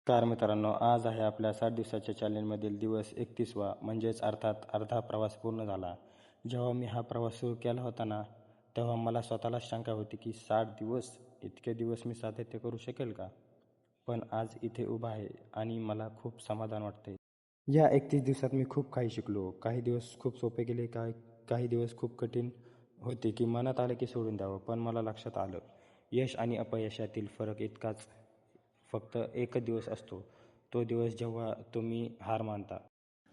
Car मित्रांनो, आज आहे आपल्या 60 दिवसाच्या चॅलेंजमधील दिवस 31वा, म्हणजेच अर्थात अर्धा प्रवास पूर्ण झाला. जेव्हा मी हा प्रवास सुरू केला होता ना, तेव्हा मला स्वतःलाच शंका होती की 60 दिवस, इतके दिवस मी सातत्य करू शकेल का? पण आज इथे उभा आहे आणि मला खूप समाधान वाटते. या 31 दिवसात मी खूप काही शिकलो. काही दिवस खूप सोपे गेले, काही दिवस खूप कठीण होते की मनात आलं की सोडून द्यावं. पण मला लक्षात आलं, यश आणि अपयशातील फरक इतकाच, फक्त एकच दिवस असतो, तो दिवस जेव्हा तुम्ही हार मानता.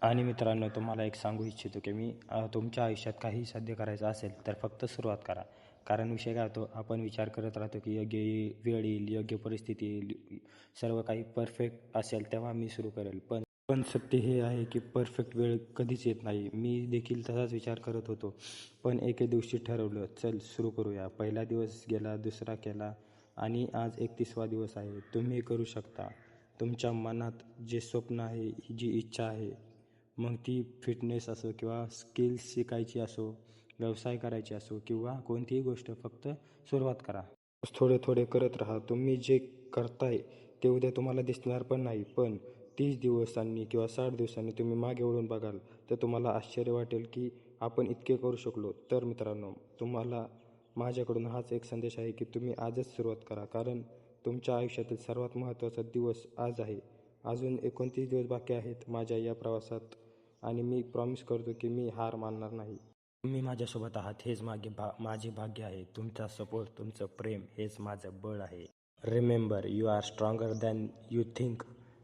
आणि मित्रांनो, तुम्हाला एक सांगू इच्छितो की तुमच्या आयुष्यात काही साध्य करायचं असेल तर फक्त सुरुवात करा. कारण विषय काय होतो, आपण विचार करत राहतो की योग्य वेळ येईल, योग्य परिस्थिती येईल, सर्व काही परफेक्ट असेल तेव्हा मी सुरू करेल. पण सत्य हे आहे की परफेक्ट वेळ कधीच येत नाही. मी देखील तसाच विचार करत होतो. पण एके दिवशी ठरवलं, चल सुरू करूया. पहिला दिवस गेला, दुसरा केला आणि आज 31वा दिवस आहे. तुम्ही करू शकता. तुमच्या मनात जे स्वप्न आहे, जी इच्छा आहे, मग ती फिटनेस असो किंवा स्किल्स शिकायची असो, व्यवसाय करायची असो किंवा कोणतीही गोष्ट, फक्त सुरुवात करा. थोडे थोडे करत राहा. तुम्ही जे करताय ते उद्या तुम्हाला दिसणार पण नाही. पण 30 दिवसांनी किंवा 60 दिवसांनी तुम्ही मागे वळून बघाल तर तुम्हाला आश्चर्य वाटेल की आपण इतके करू शकलो. तर मित्रांनो, तुम्हाला माझ्याकडून हाच एक संदेश आहे की तुम्ही आजच सुरुवात करा. कारण तुमच्या आयुष्यातील सर्वात महत्त्वाचा दिवस आज आहे. अजून 29 दिवस बाकी आहेत माझ्या या प्रवासात आणि मी प्रॉमिस करतो की मी हार मानणार नाही. तुम्ही माझ्यासोबत आहात हेच माझे भाग्य आहे. तुमचा सपोर्ट, तुमचं प्रेम हेच माझं बळ आहे. Remember, you are stronger than you think.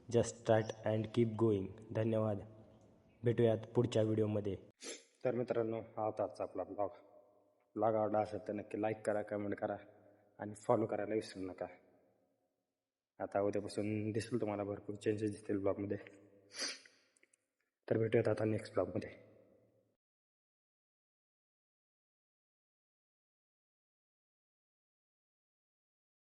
Just start and keep going. धन्यवाद. भेटूयात पुढच्या व्हिडिओमध्ये. तर मित्रांनो, हा होताच आपला ब्लॉग आवडला असेल तर नक्की लाईक करा, कमेंट करा आणि फॉलो करायला विसरू नका. आता उद्यापासून दिसेल तुम्हाला भरपूर चेंजेस दिसतील ब्लॉगमध्ये. तर भेटूयात आता नेक्स्ट ब्लॉगमध्ये.